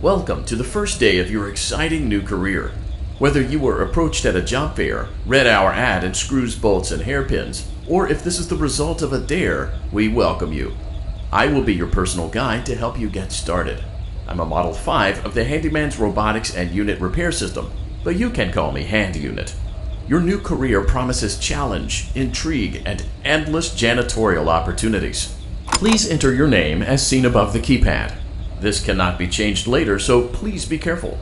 Welcome to the first day of your exciting new career. Whether you were approached at a job fair, read our ad in screws, bolts, and hairpins, or if this is the result of a dare, we welcome you. I will be your personal guide to help you get started. I'm a Model 5 of the Handyman's Robotics and Unit Repair System, but you can call me Hand Unit. Your new career promises challenge, intrigue, and endless janitorial opportunities. Please enter your name as seen above the keypad. This cannot be changed later, so please be careful.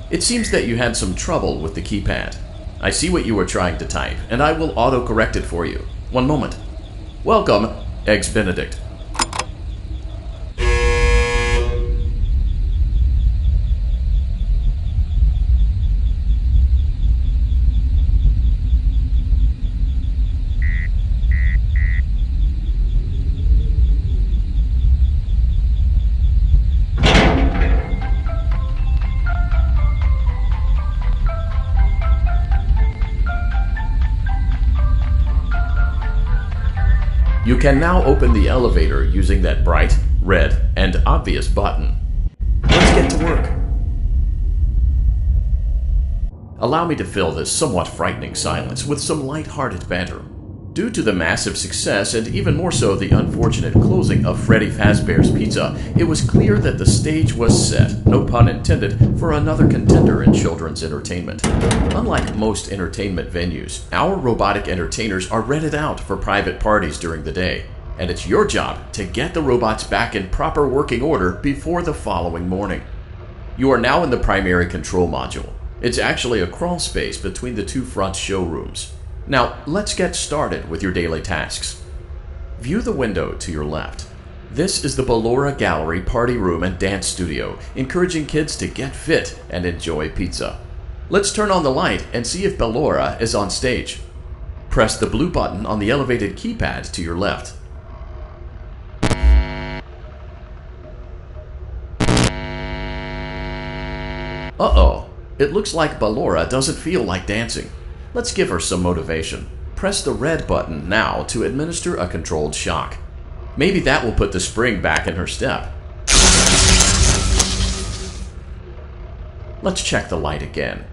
It seems that you had some trouble with the keypad. I see what you were trying to type, and I will auto-correct it for you. One moment. Welcome, Eggs Benedict. You can now open the elevator using that bright, red, and obvious button. Let's get to work. Allow me to fill this somewhat frightening silence with some light-hearted banter. Due to the massive success, and even more so the unfortunate closing of Freddy Fazbear's Pizza, it was clear that the stage was set, no pun intended, for another contender in children's entertainment. Unlike most entertainment venues, our robotic entertainers are rented out for private parties during the day, and it's your job to get the robots back in proper working order before the following morning. You are now in the primary control module. It's actually a crawl space between the two front showrooms. Now, let's get started with your daily tasks. View the window to your left. This is the Ballora Gallery Party Room and Dance Studio, encouraging kids to get fit and enjoy pizza. Let's turn on the light and see if Ballora is on stage. Press the blue button on the elevated keypad to your left. Uh-oh, it looks like Ballora doesn't feel like dancing. Let's give her some motivation. Press the red button now to administer a controlled shock. Maybe that will put the spring back in her step. Let's check the light again.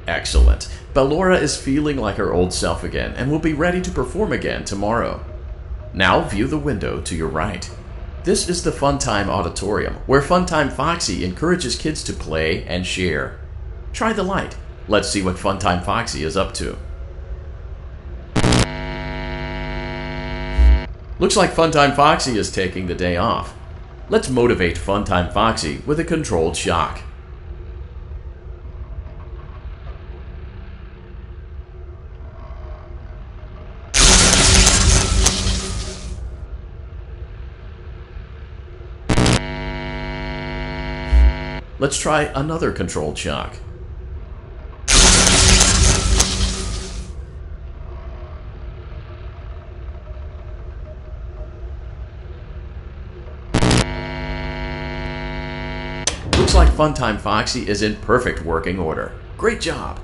Excellent. Ballora is feeling like her old self again and will be ready to perform again tomorrow. Now view the window to your right. This is the Funtime Auditorium, where Funtime Foxy encourages kids to play and share. Try the light. Let's see what Funtime Foxy is up to. Looks like Funtime Foxy is taking the day off. Let's motivate Funtime Foxy with a controlled shock. Let's try another controlled shock. Looks like Funtime Foxy is in perfect working order. Great job!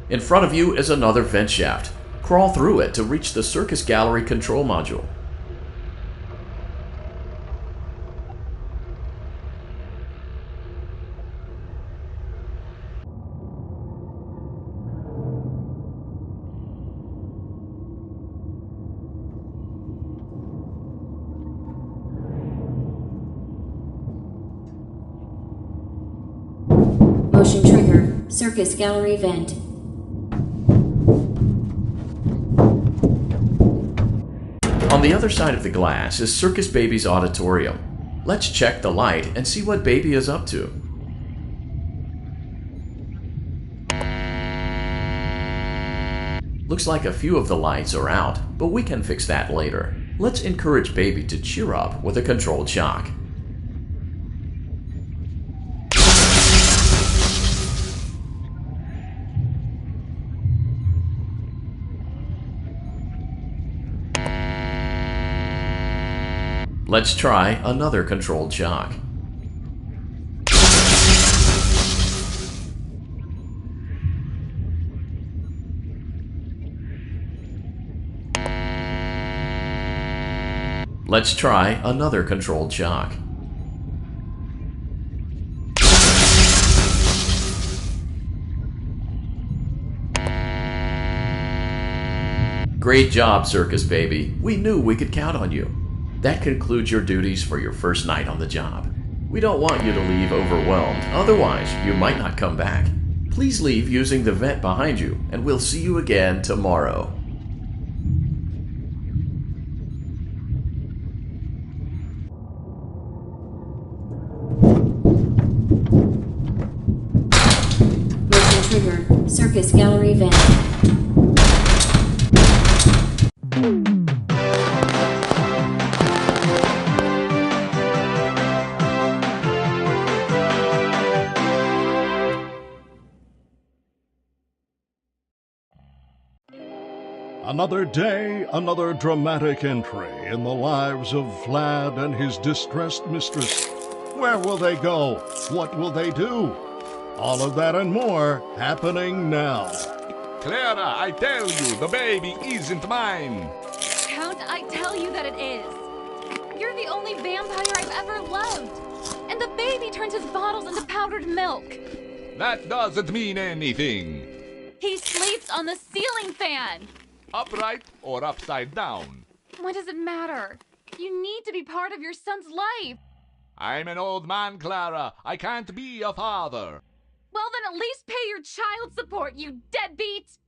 In front of you is another vent shaft. Crawl through it to reach the Circus Gallery control module. Motion trigger. Circus Gallery vent. On the other side of the glass is Circus Baby's auditorium. Let's check the light and see what Baby is up to. Looks like a few of the lights are out, but we can fix that later. Let's encourage Baby to cheer up with a controlled shock. Let's try another controlled shock. Let's try another controlled shock. Great job, Circus Baby. We knew we could count on you. That concludes your duties for your first night on the job. We don't want you to leave overwhelmed, otherwise you might not come back. Please leave using the vent behind you, and we'll see you again tomorrow. Broken trigger. Circus gallery vent. Another day, another dramatic entry in the lives of Vlad and his distressed mistress. Where will they go? What will they do? All of that and more happening now. Clara, I tell you, the baby isn't mine. Count, I tell you that it is. You're the only vampire I've ever loved. And the baby turns his bottles into powdered milk. That doesn't mean anything. He sleeps on the ceiling fan. Upright or upside down? What does it matter? You need to be part of your son's life. I'm an old man, Clara. I can't be a father. Well, then at least pay your child support, you deadbeat!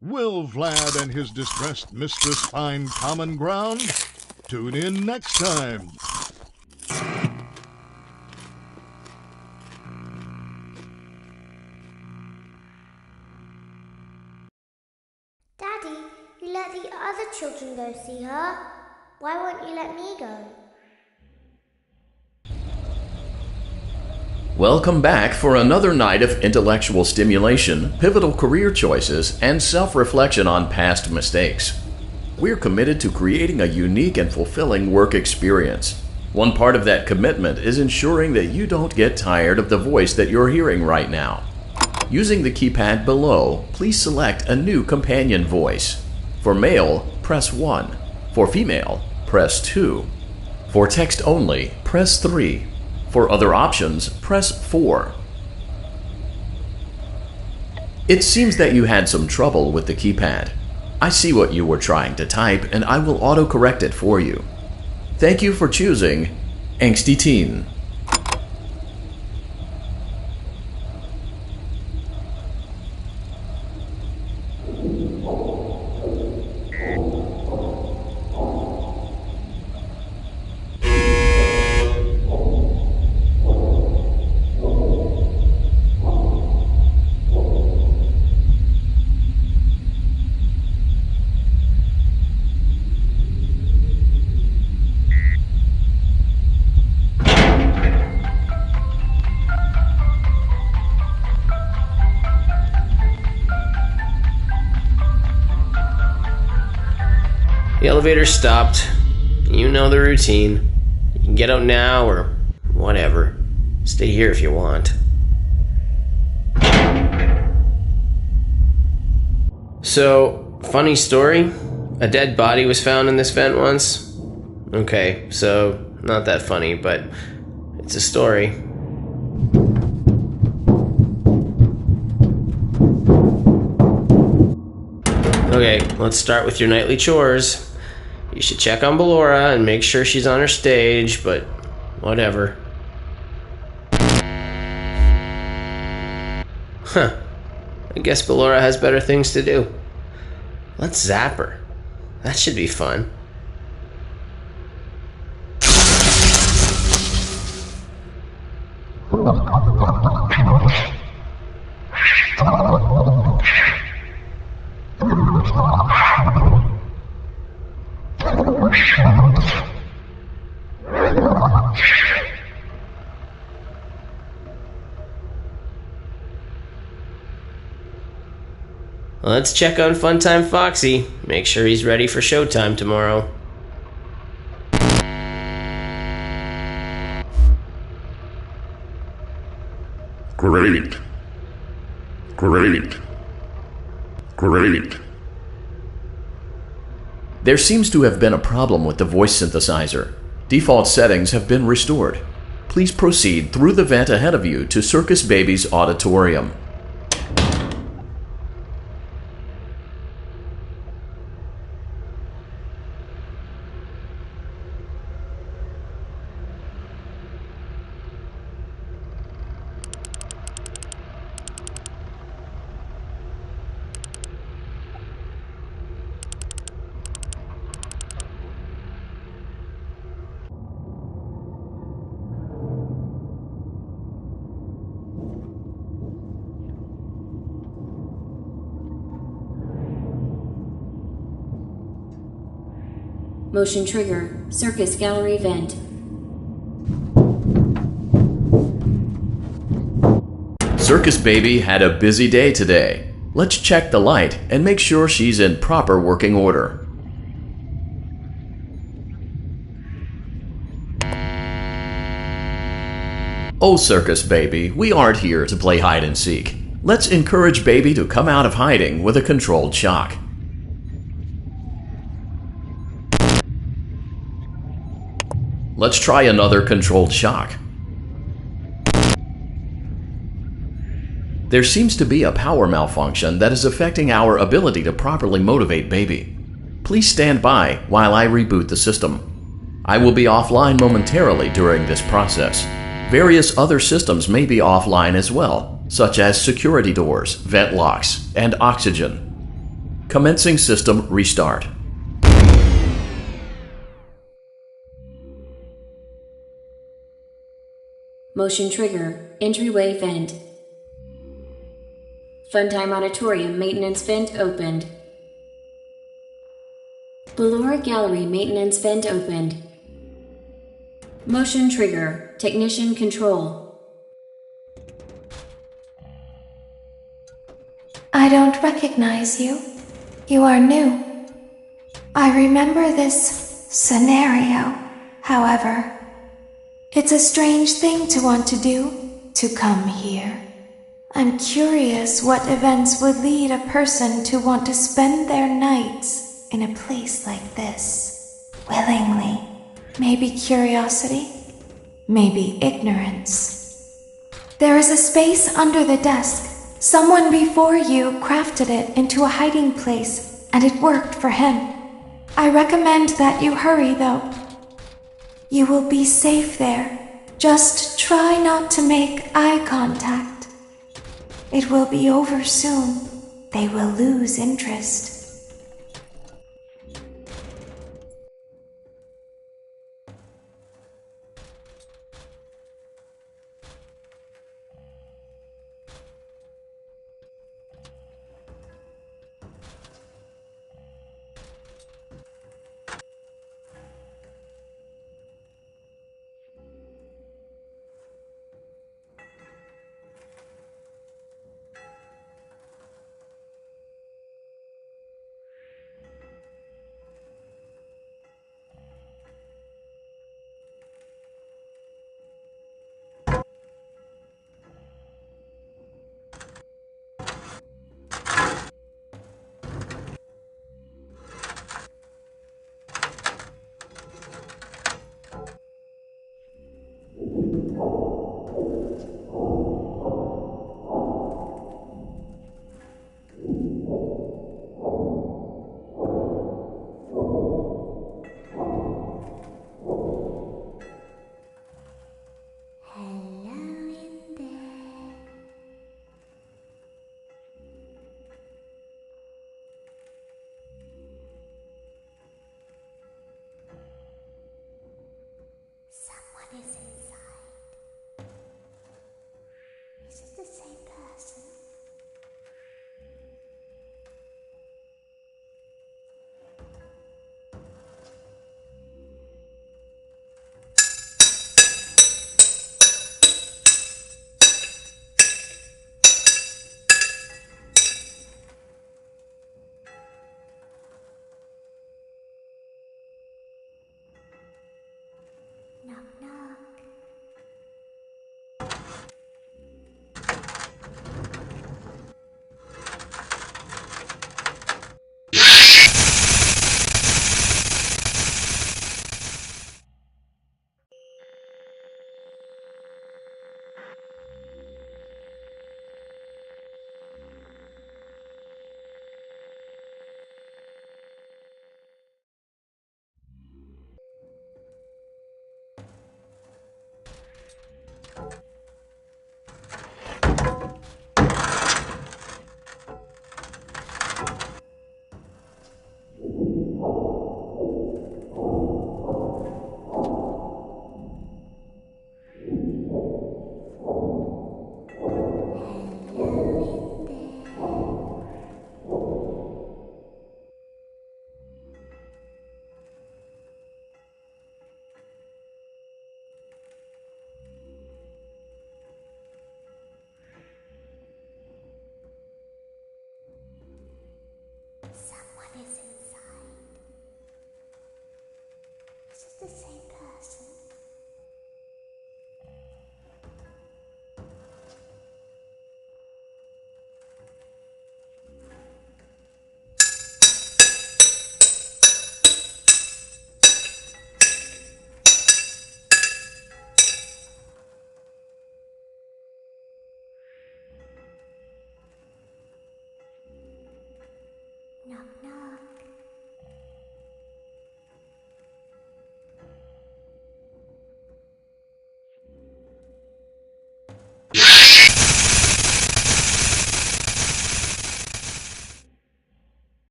Will Vlad and his distressed mistress find common ground? Tune in next time. Daddy, you let the other children go see her. Why won't you let me go? Welcome back for another night of intellectual stimulation, pivotal career choices, and self-reflection on past mistakes. We're committed to creating a unique and fulfilling work experience. One part of that commitment is ensuring that you don't get tired of the voice that you're hearing right now. Using the keypad below, please select a new companion voice. For male, press 1. For female, press 2. For text only, press 3. For other options, press 4. It seems that you had some trouble with the keypad. I see what you were trying to type, and I will auto-correct it for you. Thank you for choosing Angsty Teen. The elevator stopped. You know the routine. You can get out now or whatever. Stay here if you want. So, funny story. A dead body was found in this vent once. Okay, so not that funny, but it's a story. Okay, let's start with your nightly chores. You should check on Ballora and make sure she's on her stage, but whatever. Huh. I guess Ballora has better things to do. Let's zap her. That should be fun. Let's check on Funtime Foxy. Make sure he's ready for showtime tomorrow. Great. Great. Great. There seems to have been a problem with the voice synthesizer. Default settings have been restored. Please proceed through the vent ahead of you to Circus Baby's auditorium. Motion trigger. Circus gallery vent. Circus Baby had a busy day today. Let's check the light and make sure she's in proper working order. Oh, Circus Baby, we aren't here to play hide and seek. Let's encourage Baby to come out of hiding with a controlled shock. Let's try another controlled shock. There seems to be a power malfunction that is affecting our ability to properly motivate Baby. Please stand by while I reboot the system. I will be offline momentarily during this process. Various other systems may be offline as well, such as security doors, vent locks, and oxygen. Commencing system restart. Motion trigger. Entryway vent. Funtime Auditorium maintenance vent opened. Ballora Gallery maintenance vent opened. Motion trigger. Technician control. I don't recognize you. You are new. I remember this scenario, however. It's a strange thing to want to do, to come here. I'm curious what events would lead a person to want to spend their nights in a place like this. Willingly. Maybe curiosity, maybe ignorance. There is a space under the desk. Someone before you crafted it into a hiding place, and it worked for him. I recommend that you hurry, though. You will be safe there. Just try not to make eye contact. It will be over soon. They will lose interest.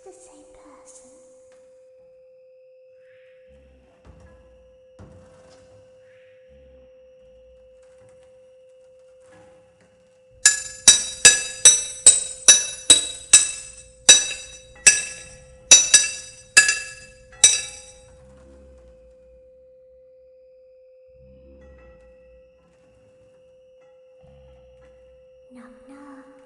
the same person? Knock, knock.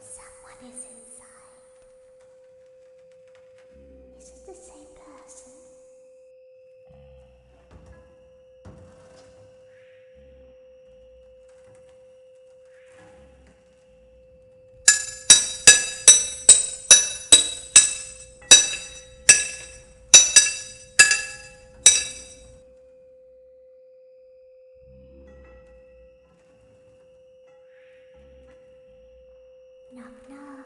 Someone is inside. Is it the same person? Knock, knock.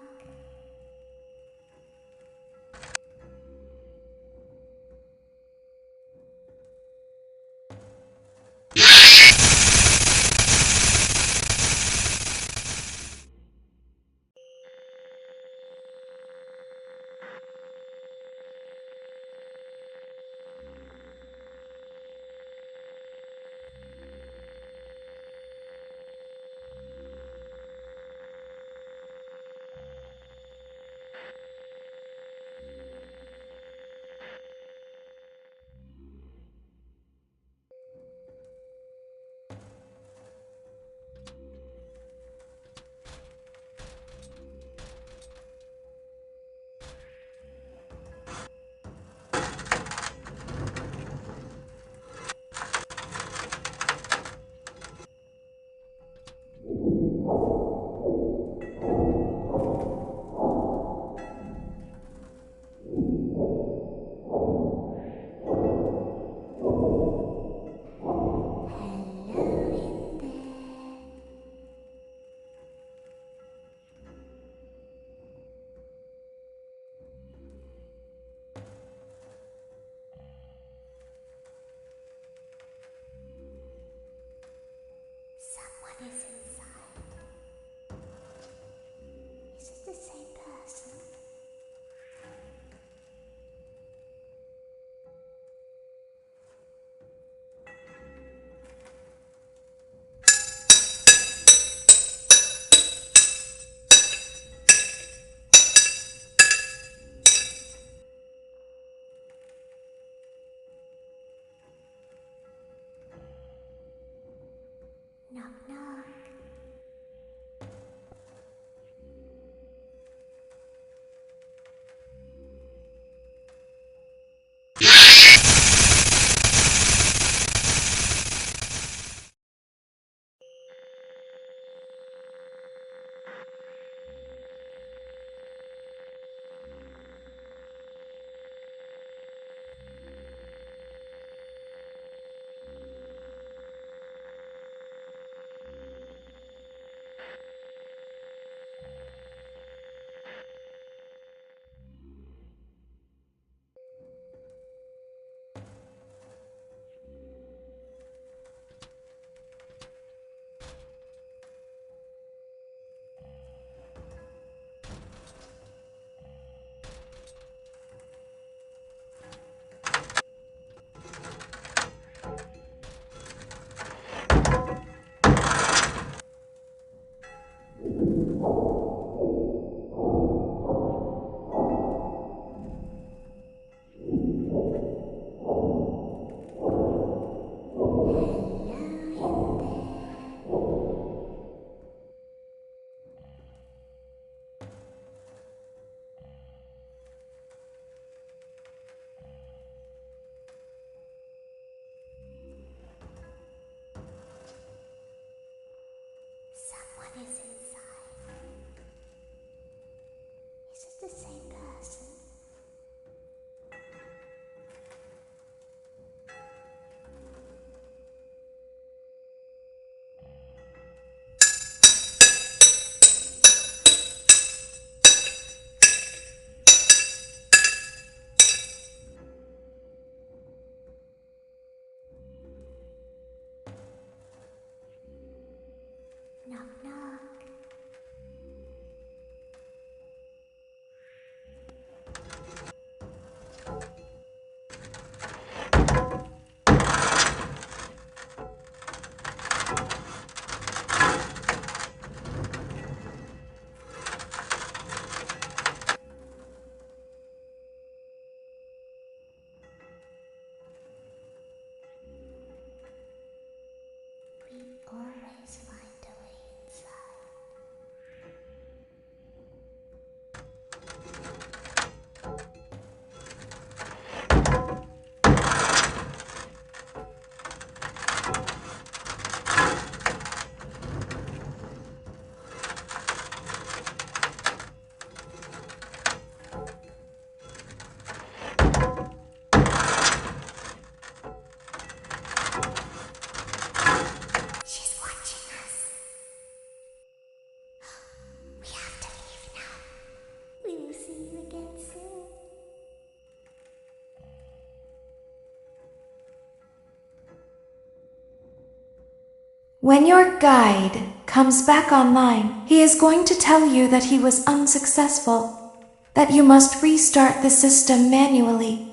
When your guide comes back online, he is going to tell you that he was unsuccessful, that you must restart the system manually.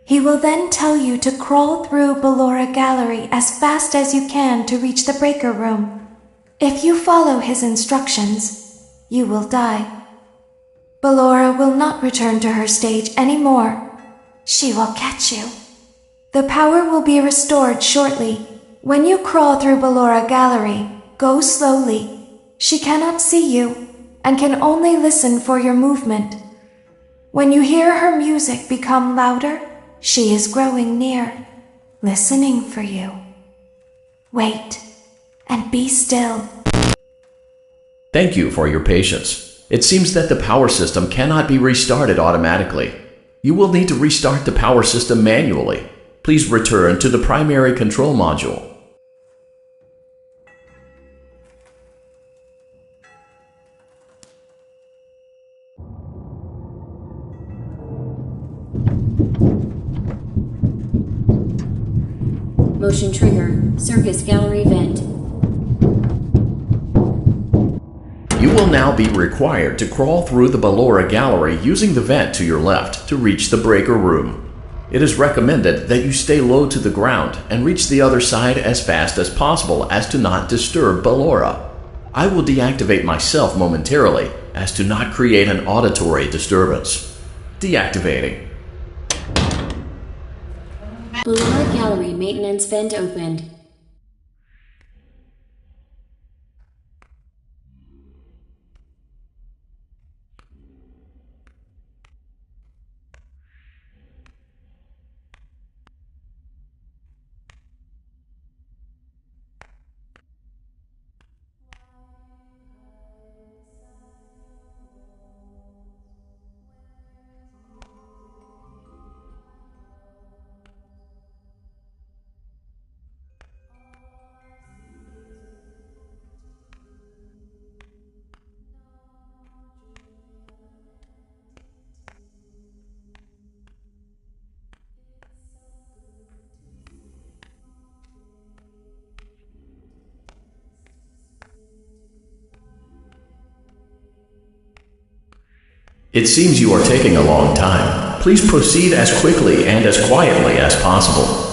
He will then tell you to crawl through Ballora Gallery as fast as you can to reach the breaker room. If you follow his instructions, you will die. Ballora will not return to her stage anymore. She will catch you. The power will be restored shortly. When you crawl through Ballora Gallery, go slowly. She cannot see you and can only listen for your movement. When you hear her music become louder, she is growing near, listening for you. Wait and be still. Thank you for your patience. It seems that the power system cannot be restarted automatically. You will need to restart the power system manually. Please return to the primary control module. Motion trigger. Circus gallery vent. You will now be required to crawl through the Ballora Gallery using the vent to your left to reach the breaker room. It is recommended that you stay low to the ground and reach the other side as fast as possible as to not disturb Ballora. I will deactivate myself momentarily as to not create an auditory disturbance. Deactivating. Ballora gallery maintenance vent opened. It seems you are taking a long time. Please proceed as quickly and as quietly as possible.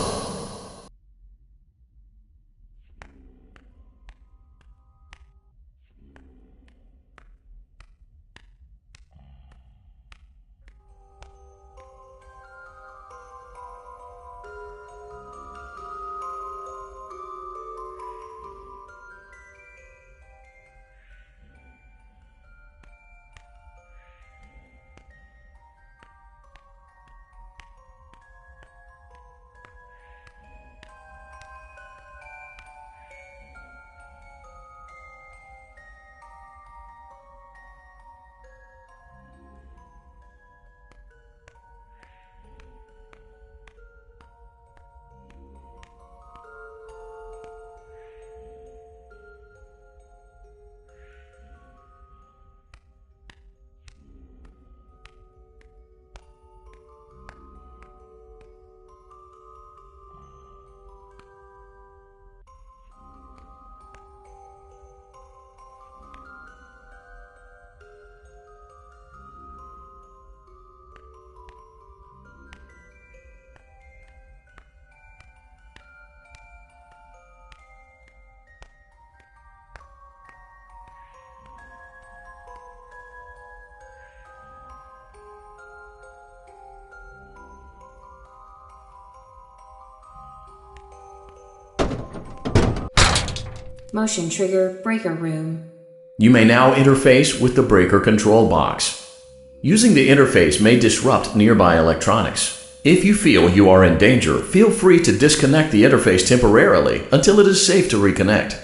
Motion trigger breaker room. You may now interface with the breaker control box. Using the interface may disrupt nearby electronics. If you feel you are in danger, feel free to disconnect the interface temporarily until it is safe to reconnect.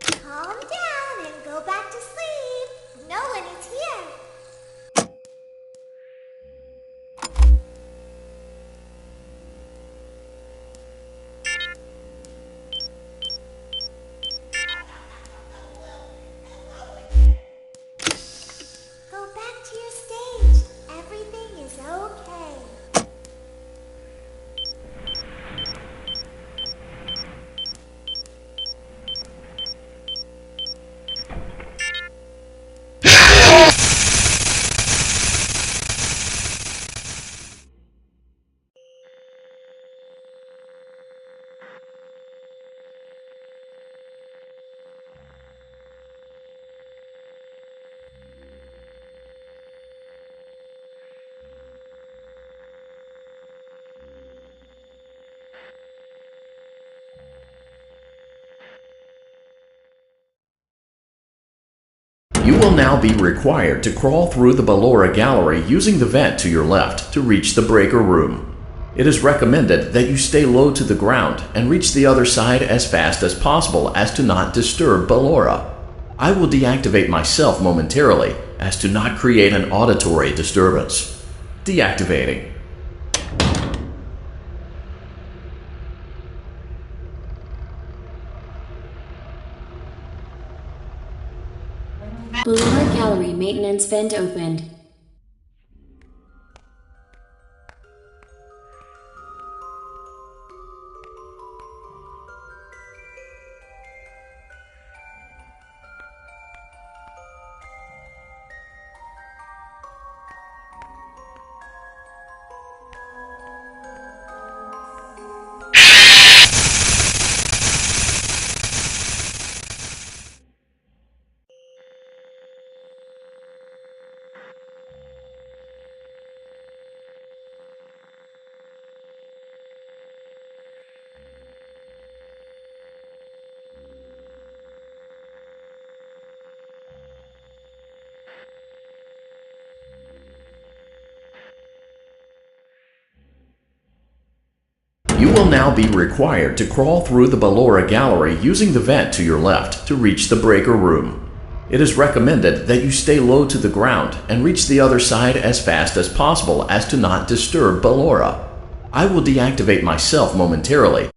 Calm down and go back to sleep. No one is here. Go back to your stage. Everything is okay. You will now be required to crawl through the Ballora Gallery using the vent to your left to reach the breaker room. It is recommended that you stay low to the ground and reach the other side as fast as possible as to not disturb Ballora. I will deactivate myself momentarily as to not create an auditory disturbance. Deactivating. Ballora Gallery maintenance vent opened. You will now be required to crawl through the Ballora Gallery using the vent to your left to reach the breaker room. It is recommended that you stay low to the ground and reach the other side as fast as possible as to not disturb Ballora. I will deactivate myself momentarily